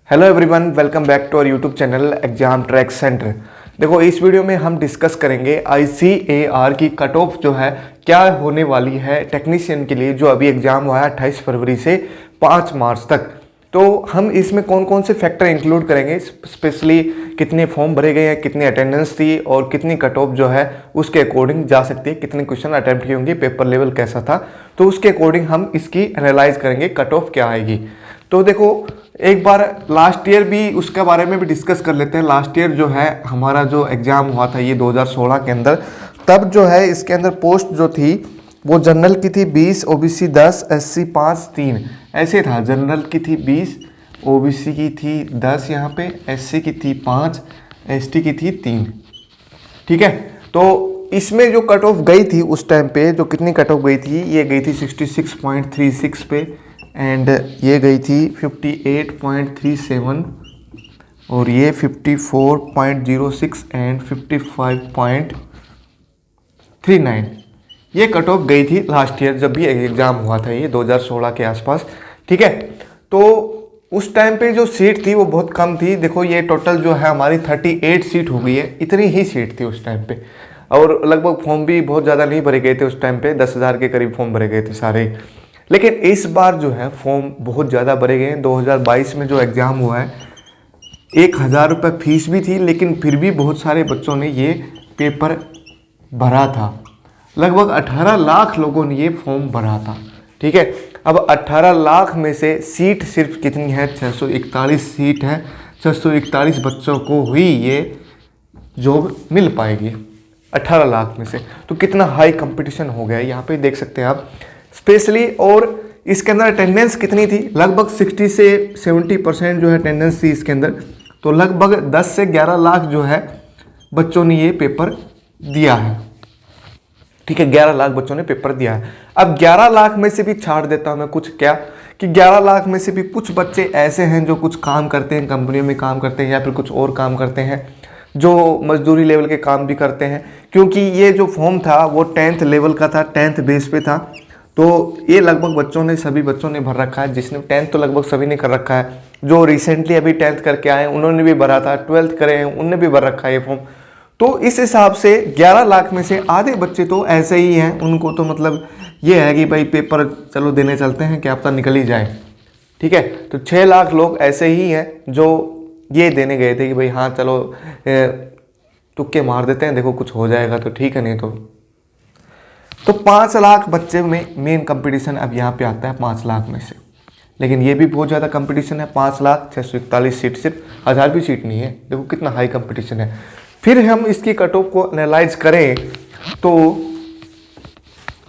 Hello everyone, welcome back to our YouTube channel exam track center. देखो, इस video में हम डिस्कस करेंगे ICAR की कट ऑफ जो है क्या होने वाली है टेक्नीशियन के लिए, जो अभी एग्जाम हुआ है 28 फरवरी से 5 मार्च तक। तो हम इसमें कौन कौन से फैक्टर इंक्लूड करेंगे, स्पेशली कितने फॉर्म भरे गए हैं, कितनी अटेंडेंस थी और कितनी कट ऑफ जो है उसके अकॉर्डिंग जा सकती है, कितने क्वेश्चन अटैम्प्ट किए होंगे, पेपर लेवल कैसा था, तो उसके अकॉर्डिंग हम इसकी एनालाइज करेंगे कट ऑफ क्या आएगी। तो देखो, एक बार लास्ट ईयर भी उसके बारे में भी डिस्कस कर लेते हैं। लास्ट ईयर जो है हमारा जो एग्ज़ाम हुआ था ये 2016 के अंदर, तब जो है इसके अंदर पोस्ट जो थी वो जनरल की थी 20, OBC 10, SC 5, 3 ऐसे था। जनरल की थी 20, OBC की थी 10 यहाँ पे, SC की थी 5, ST की थी 3। ठीक है, तो इसमें जो कट ऑफ गई थी उस टाइम पे, जो कितनी कट ऑफ गई थी, ये गई थी 66.36 पे, एंड ये गई थी 58.37 और ये 54.06 एंड 55.39। ये कट ऑफ गई थी लास्ट ईयर जब भी एग्ज़ाम हुआ था, ये 2016 के आसपास। ठीक है, तो उस टाइम पे जो सीट थी वो बहुत कम थी। देखो, ये टोटल जो है हमारी 38 सीट हो गई है, इतनी ही सीट थी उस टाइम पे, और लगभग फॉर्म भी बहुत ज़्यादा नहीं भरे गए थे उस टाइम पे, 10,000 के करीब फॉर्म भरे गए थे सारे। लेकिन इस बार जो है फॉर्म बहुत ज़्यादा भरे गए हैं। 2022 में जो एग्ज़ाम हुआ है 1,000 रुपये फीस भी थी, लेकिन फिर भी बहुत सारे बच्चों ने ये पेपर भरा था। लगभग 18 लाख लोगों ने ये फॉर्म भरा था। ठीक है, अब 18 लाख में से सीट सिर्फ कितनी है, 641 सीट है। 641 बच्चों को ही ये जॉब मिल पाएगी 18 लाख में से। तो कितना हाई कंपटीशन हो गया है, यहाँ पे देख सकते हैं आप स्पेशली। और इसके अंदर अटेंडेंस कितनी थी, लगभग 60 से 70% जो है अटेंडेंस थी इसके अंदर। तो लगभग 10 से 11 लाख जो है बच्चों ने ये पेपर दिया है। ठीक है, 11 लाख बच्चों ने पेपर दिया है। अब 11 लाख में से भी छाड़ देता हूं मैं कुछ, क्या कि 11 लाख में से भी कुछ बच्चे ऐसे हैं जो कुछ काम करते हैं, कंपनियों में काम करते हैं या फिर कुछ और काम करते हैं, जो मजदूरी लेवल के काम भी करते हैं। क्योंकि ये जो फॉर्म था वो 10th लेवल का था, 10th बेस पे था। तो ये लगभग बच्चों ने, सभी बच्चों ने भर रखा है। जिसने 10th तो लगभग सभी ने कर रखा है, जो रिसेंटली अभी 10th करके आए उन्होंने भी भरा था, 12th करे हैं उनने भी भर रखा है ये फॉर्म। तो इस हिसाब से 11 लाख में से आधे बच्चे तो ऐसे ही हैं, उनको तो मतलब ये है कि भाई पेपर चलो देने चलते हैं, क्या पता निकल ही जाए। ठीक है, तो 6 लाख लोग ऐसे ही हैं जो ये देने गए थे कि भाई हाँ चलो तुक्के मार देते हैं, देखो कुछ हो जाएगा तो ठीक है, नहीं तो 5 लाख बच्चे में मेन कंपटीशन अब यहाँ पे आता है 5 लाख में से। लेकिन ये भी बहुत ज़्यादा कंपटीशन है, 5 लाख 641 सीट, सिर्फ 1000 भी सीट नहीं है। देखो कितना हाई कंपटीशन है। फिर हम इसकी कट ऑफ को एनालाइज करें तो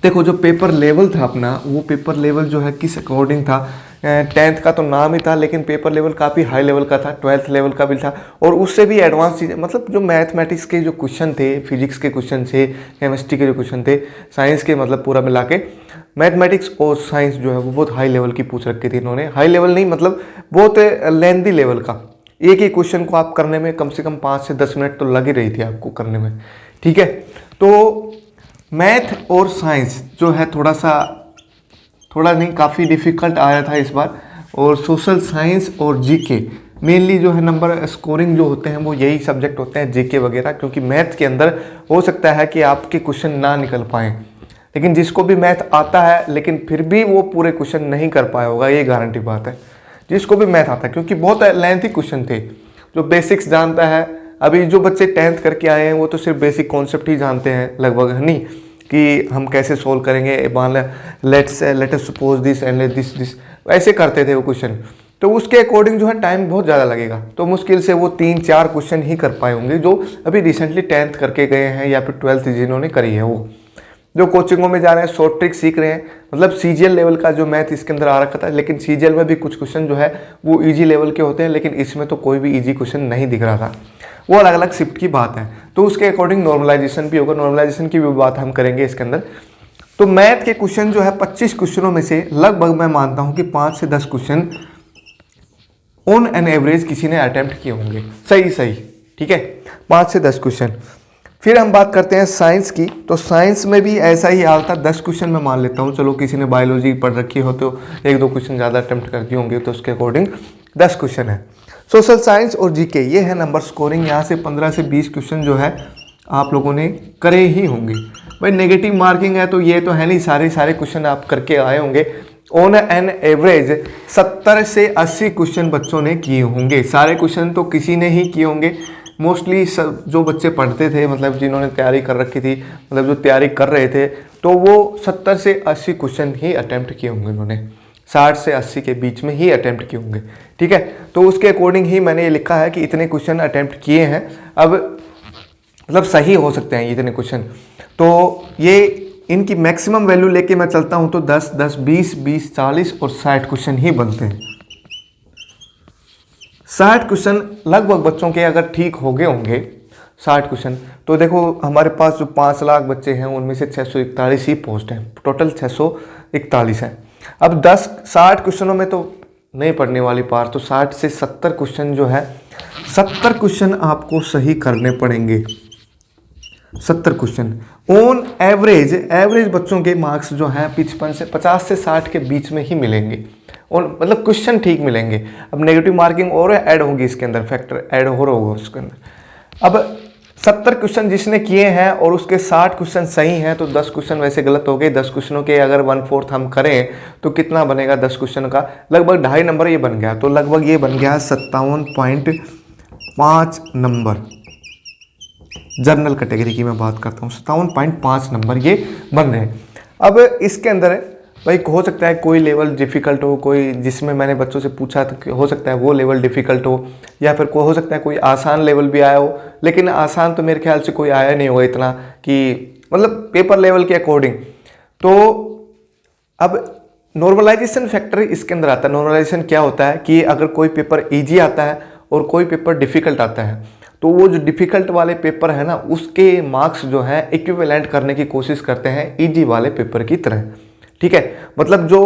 देखो, जो पेपर लेवल था अपना, वो पेपर लेवल जो है किस अकॉर्डिंग था। 10th का तो नाम ही था, लेकिन पेपर लेवल काफ़ी हाई लेवल का था, 12th लेवल का भी था, और उससे भी एडवांस चीज़ें, मतलब जो मैथमेटिक्स के जो क्वेश्चन थे, फिजिक्स के क्वेश्चन थे, केमिस्ट्री के जो क्वेश्चन थे, साइंस के, मतलब पूरा मिला के मैथमेटिक्स और साइंस जो है वो बहुत हाई लेवल की पूछ रखी थी इन्होंने। हाई लेवल नहीं, मतलब बहुत लेंथी लेवल का। एक ही क्वेश्चन को आप करने में कम से कम 5 से 10 मिनट तो लग ही रही थी आपको करने में। ठीक है, तो मैथ और साइंस जो है थोड़ा नहीं, काफ़ी डिफ़िकल्ट आया था इस बार। और सोशल साइंस और जीके मेनली जो है नंबर स्कोरिंग जो होते हैं वो यही सब्जेक्ट होते हैं, जीके वगैरह। क्योंकि मैथ के अंदर हो सकता है कि आपके क्वेश्चन ना निकल पाएँ, लेकिन जिसको भी मैथ आता है लेकिन फिर भी वो पूरे क्वेश्चन नहीं कर पाया होगा, ये गारंटी बात है। जिसको भी मैथ आता है, क्योंकि बहुत लेंथी क्वेश्चन थे। जो बेसिक्स जानता है, अभी जो बच्चे 10th करके आए हैं वो तो सिर्फ बेसिक कॉन्सेप्ट ही जानते हैं लगभग, है नहीं, कि हम कैसे सोल्व करेंगे, मान let's suppose this and let this ऐसे करते थे वो क्वेश्चन। तो उसके अकॉर्डिंग जो है टाइम बहुत ज़्यादा लगेगा। तो मुश्किल से वो 3-4 क्वेश्चन ही कर पाए होंगे जो अभी रिसेंटली 10th करके गए हैं या फिर 12th जिन्होंने करी है। वो जो कोचिंगों में जा रहे हैं, शॉर्ट ट्रिक सीख रहे हैं, मतलब CGL लेवल का जो मैथ इसके अंदर आ रखा था। लेकिन CGL में भी कुछ क्वेश्चन जो है वो ईजी लेवल के होते हैं, लेकिन इसमें तो कोई भी ईजी क्वेश्चन नहीं दिख रहा था। वो अलग अलग शिफ्ट की बात है, तो उसके अकॉर्डिंग नॉर्मलाइजेशन भी होगा। नॉर्मलाइजेशन की भी बात हम करेंगे इसके अंदर। तो मैथ के क्वेश्चन जो है 25 क्वेश्चनों में से लगभग मैं मानता हूँ कि 5 से 10 क्वेश्चन ऑन एन एवरेज किसी ने अटेम्प्ट किए होंगे, सही। ठीक है, 5 से 10 क्वेश्चन। फिर हम बात करते हैं साइंस की। तो साइंस में भी ऐसा ही हाल था, 10 क्वेश्चन मैं मान लेता हूँ। चलो किसी ने बायोलॉजी पढ़ रखी हो तो 1-2 क्वेश्चन ज़्यादा अटेम्प्ट कर दिए होंगे, तो उसके अकॉर्डिंग 10 क्वेश्चन है। सोशल साइंस और जीके ये है नंबर स्कोरिंग। यहाँ से 15 से 20 क्वेश्चन जो है आप लोगों ने करे ही होंगे। भाई नेगेटिव मार्किंग है तो ये तो है नहीं, सारे क्वेश्चन आप करके आए होंगे। ऑन एन एवरेज 70 से 80 क्वेश्चन बच्चों ने किए होंगे। सारे क्वेश्चन तो किसी ने ही किए होंगे, मोस्टली सब जो बच्चे पढ़ते थे, मतलब जिन्होंने तैयारी कर रखी थी, मतलब जो तैयारी कर रहे थे, तो वो 70 से 80 क्वेश्चन ही अटेम्प्ट किए होंगे। उन्होंने 60 से 80 के बीच में ही अटेम्प्ट किए होंगे। ठीक है, तो उसके अकॉर्डिंग ही मैंने ये लिखा है कि इतने क्वेश्चन अटेम्प्ट किए हैं। अब मतलब सही हो सकते हैं इतने क्वेश्चन, तो ये इनकी मैक्सिमम वैल्यू लेके मैं चलता हूं तो 10, 10, 20, 20, 40 और 60 क्वेश्चन ही बनते हैं। 60 क्वेश्चन लगभग बच्चों के अगर ठीक हो गए होंगे 60 क्वेश्चन, तो देखो हमारे पास जो 5 लाख बच्चे हैं उनमें से 641 ही पोस्ट हैं, टोटल 641 है। अब 60 क्वेश्चनों में तो नहीं पढ़ने वाली पार, तो 60 से 70 क्वेश्चन जो है 70 क्वेश्चन आपको सही करने पड़ेंगे। 70 क्वेश्चन ऑन एवरेज बच्चों के मार्क्स जो हैं 50 से 60 के बीच में ही मिलेंगे, और मतलब क्वेश्चन ठीक मिलेंगे। अब नेगेटिव मार्किंग और ऐड होगी इसके अंदर, फैक्टर ऐड हो रहा होगा उसके अंदर। अब 70 क्वेश्चन जिसने किए हैं और उसके 60 क्वेश्चन सही हैं, तो 10 क्वेश्चन वैसे गलत हो गए। 10 क्वेश्चनों के अगर 1/4 हम करें तो कितना बनेगा 10 क्वेश्चन का? लगभग 2.5 नंबर ये बन गया, तो लगभग ये बन गया 57.5 नंबर। जनरल कैटेगरी की मैं बात करता हूँ, 57.5 नंबर ये बन रहे हैं। अब इसके अंदर भाई हो सकता है कोई लेवल डिफ़िकल्ट हो, कोई जिसमें मैंने बच्चों से पूछा तो हो सकता है वो लेवल डिफ़िकल्ट हो, या फिर हो सकता है कोई आसान लेवल भी आया हो, लेकिन आसान तो मेरे ख्याल से कोई आया नहीं होगा इतना कि मतलब पेपर लेवल के अकॉर्डिंग। तो अब नॉर्मलाइजेशन फैक्टर इसके अंदर आता है। नॉर्मलाइजेशन क्या होता है कि अगर कोई पेपर ईजी आता है और कोई पेपर डिफ़िकल्ट आता है, तो वो जो डिफ़िकल्ट वाले पेपर है ना, उसके मार्क्स जो है इक्विवेलेंट करने की कोशिश करते हैं ईजी वाले पेपर की तरह। ठीक है, मतलब जो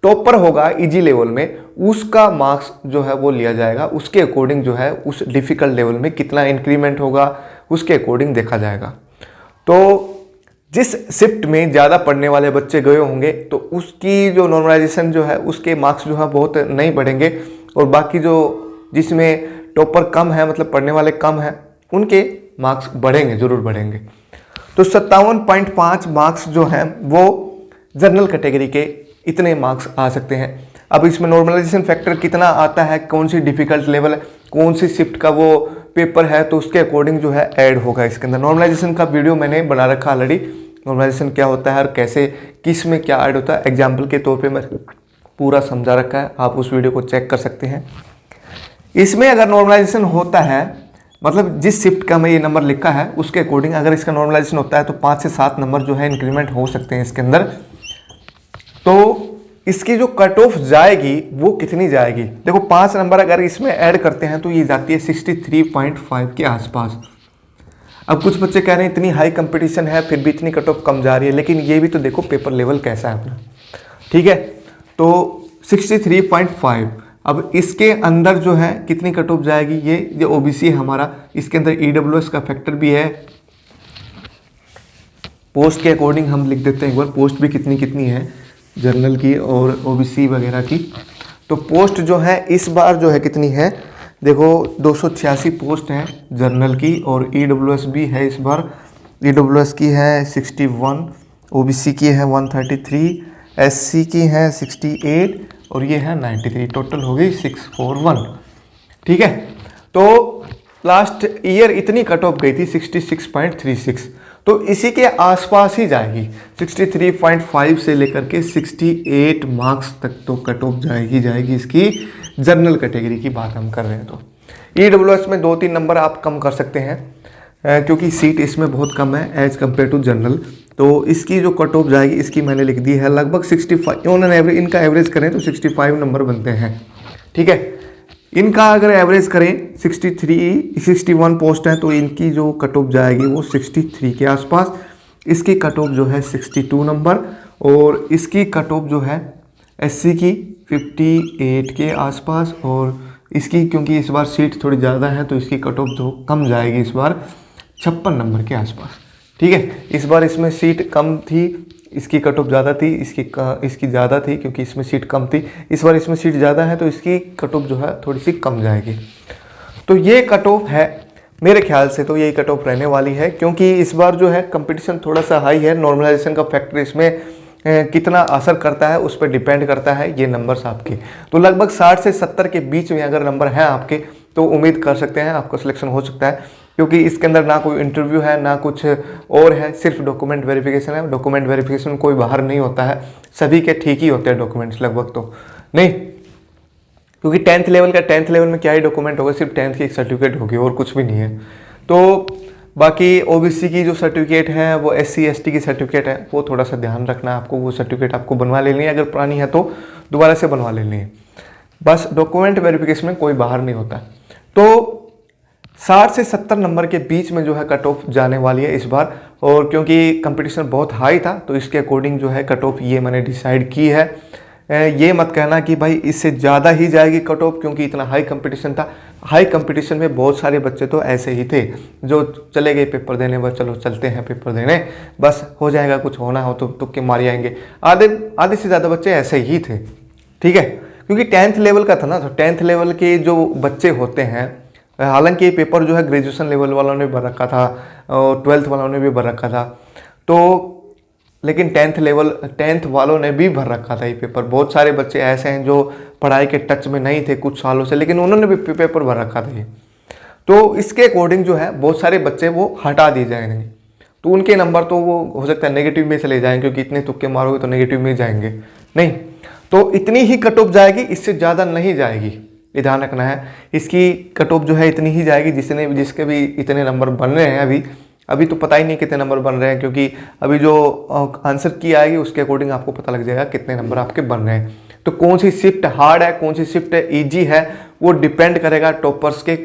टॉपर होगा इजी लेवल में उसका मार्क्स जो है वो लिया जाएगा, उसके अकॉर्डिंग जो है उस डिफ़िकल्ट लेवल में कितना इंक्रीमेंट होगा उसके अकॉर्डिंग देखा जाएगा। तो जिस शिफ्ट में ज़्यादा पढ़ने वाले बच्चे गए होंगे तो उसकी जो नॉर्मलाइजेशन जो है उसके मार्क्स जो है बहुत नहीं बढ़ेंगे, और बाकी जो जिसमें टॉपर कम है, मतलब पढ़ने वाले कम हैं, उनके मार्क्स बढ़ेंगे, ज़रूर बढ़ेंगे। तो 57.5 मार्क्स जो हैं वो जनरल कैटेगरी के इतने मार्क्स आ सकते हैं। अब इसमें नॉर्मलाइजेशन फैक्टर कितना आता है, कौन सी डिफ़िकल्ट लेवल है, कौन सी शिफ्ट का वो पेपर है, तो उसके अकॉर्डिंग जो है ऐड होगा इसके अंदर। नॉर्मलाइजेशन का वीडियो मैंने बना रखा ऑलरेडी, नॉर्मलाइजेशन क्या होता है और कैसे किस में क्या ऐड होता है, एग्जाम्पल के तौर पर मैं पूरा समझा रखा है, आप उस वीडियो को चेक कर सकते हैं। इसमें अगर नॉर्मलाइजेशन होता है, मतलब जिस शिफ्ट का मैं ये नंबर लिखा है उसके अकॉर्डिंग अगर इसका नॉर्मलाइजेशन होता है तो 5 से 7 नंबर जो है इंक्रीमेंट हो सकते हैं इसके अंदर। तो इसकी जो कट ऑफ जाएगी वो कितनी जाएगी? देखो 5 नंबर अगर इसमें ऐड करते हैं तो ये जाती है 63.5 के आसपास। अब कुछ बच्चे कह रहे हैं इतनी हाई कंपटीशन है फिर भी इतनी कट ऑफ कम जा रही है, लेकिन ये भी तो देखो पेपर लेवल कैसा है अपना। ठीक है, तो 63.5। अब इसके अंदर जो है कितनी कट ऑफ जाएगी, ये जो ओबीसी है हमारा, इसके अंदर ईडब्ल्यूएस का फैक्टर भी है। पोस्ट के अकॉर्डिंग हम लिख देते हैं एक बार, पोस्ट भी कितनी कितनी है जनरल की और ओबीसी वगैरह की। तो पोस्ट जो है इस बार जो है कितनी है, देखो 286 पोस्ट हैं जनरल की, और ईडब्ल्यूएस भी है इस बार। ईडब्ल्यूएस की है 61, ओबीसी की है 133, एससी की है 68 और ये है 93, टोटल हो गई 641। ठीक है, तो लास्ट ईयर इतनी कट ऑफ गई थी 66.36, तो इसी के आसपास ही जाएगी। 63.5 से लेकर के 68 मार्क्स तक तो कट ऑफ जाएगी इसकी जनरल कैटेगरी की बात हम कर रहे हैं। तो ईडब्ल्यूएस में 2-3 नंबर आप कम कर सकते हैं क्योंकि सीट इसमें बहुत कम है एज कम्पेयर टू जनरल। तो इसकी जो कट ऑफ जाएगी इसकी मैंने लिख दी है लगभग 65 ऑन एन एवरेज। इनका एवरेज करें तो 65 नंबर बनते हैं। ठीक है, इनका अगर एवरेज करें 61 पोस्ट है तो इनकी जो कट ऑफ जाएगी वो 63 के आसपास। इसकी कट ऑफ जो है 62 नंबर, और इसकी कट ऑफ जो है एससी की 58 के आसपास, और इसकी क्योंकि इस बार सीट थोड़ी ज़्यादा है तो इसकी कट ऑफ तो कम जाएगी इस बार 56 नंबर के आसपास। ठीक है, इस बार इसमें सीट कम थी इसकी कट ऑफ ज़्यादा थी, इसकी ज़्यादा थी क्योंकि इसमें सीट कम थी। इस बार इसमें सीट ज़्यादा है तो इसकी कट ऑफ जो है थोड़ी सी कम जाएगी। तो ये कट ऑफ है, मेरे ख्याल से तो यही कट ऑफ रहने वाली है, क्योंकि इस बार जो है कंपटीशन थोड़ा सा हाई है। नॉर्मलाइजेशन का फैक्टर इसमें कितना असर करता है उस पर डिपेंड करता है ये नंबर्स आपके। तो लगभग 60 से 70 के बीच में अगर नंबर हैं आपके तो उम्मीद कर सकते हैं आपका सिलेक्शन हो सकता है, क्योंकि इसके अंदर ना कोई इंटरव्यू है ना कुछ और है, सिर्फ डॉक्यूमेंट वेरिफिकेशन है। डॉक्यूमेंट वेरिफिकेशन कोई बाहर नहीं होता है, सभी के ठीक ही होते हैं डॉक्यूमेंट्स लगभग, तो नहीं, क्योंकि 10th लेवल में क्या ही डॉक्यूमेंट होगा, सिर्फ 10th की एक सर्टिफिकेट होगी और कुछ भी नहीं है। तो बाकी ओबीसी की जो सर्टिफिकेट है वो SC ST की सर्टिफिकेट है, वो थोड़ा सा ध्यान रखना है आपको, वो सर्टिफिकेट आपको बनवा लेनी है, अगर पुरानी है तो दोबारा से बनवा लेनी है। बस डॉक्यूमेंट वेरिफिकेशन में कोई बाहर नहीं होता। तो 60 से 70 नंबर के बीच में जो है कट ऑफ जाने वाली है इस बार, और क्योंकि कंपटीशन बहुत हाई था तो इसके अकॉर्डिंग जो है कट ऑफ ये मैंने डिसाइड की है। ये मत कहना कि भाई इससे ज़्यादा ही जाएगी कट ऑफ, क्योंकि इतना हाई कंपटीशन था। हाई कंपटीशन में बहुत सारे बच्चे तो ऐसे ही थे जो चले गए पेपर देने, बस चलो चलते हैं पेपर देने, बस हो जाएगा, कुछ होना हो तो तुक्के मार आएंगे। आधे से ज़्यादा बच्चे ऐसे ही थे, ठीक है, क्योंकि 10th लेवल का था ना, तो 10th लेवल के जो बच्चे होते हैं, हालांकि ये पेपर जो है ग्रेजुएशन लेवल वालों ने भर रखा था और 12th वालों ने भी भर रखा था, तो लेकिन 10th वालों ने भी भर रखा था ये पेपर। बहुत सारे बच्चे ऐसे हैं जो पढ़ाई के टच में नहीं थे कुछ सालों से, लेकिन उन्होंने भी पेपर भर रखा था ये। तो इसके अकॉर्डिंग जो है बहुत सारे बच्चे वो हटा दिए जाएंगे, तो उनके नंबर तो वो हो सकता है नेगेटिव में चले जाएंगे, क्योंकि इतने तुक्के मारोगे तो नेगेटिव में जाएंगे नहीं। तो इतनी ही कट ऑफ जाएगी, इससे ज़्यादा नहीं जाएगी, ये ध्यान रखना है। इसकी कट ऑफ जो है इतनी ही जाएगी, जिसके भी इतने नंबर बन रहे हैं अभी तो पता ही नहीं कितने नंबर बन रहे हैं, क्योंकि अभी जो आंसर की आएगी उसके अकॉर्डिंग आपको पता लग जाएगा कितने नंबर आपके बन रहे हैं। तो कौन सी शिफ्ट हार्ड है, कौन सी शिफ्ट ईजी है, वो डिपेंड करेगा टॉपर्स के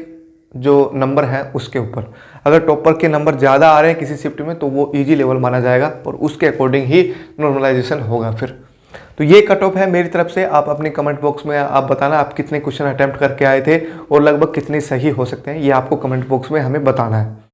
जो नंबर है उसके ऊपर। अगर टॉपर के नंबर ज़्यादा आ रहे हैं किसी शिफ्ट में तो वो ईजी लेवल माना जाएगा और उसके अकॉर्डिंग ही नॉर्मलाइजेशन होगा फिर। तो ये कट ऑफ है मेरी तरफ से। आप अपने कमेंट बॉक्स में आप बताना आप कितने क्वेश्चन अटेम्प्ट करके आए थे और लगभग कितने सही हो सकते हैं, ये आपको कमेंट बॉक्स में हमें बताना है।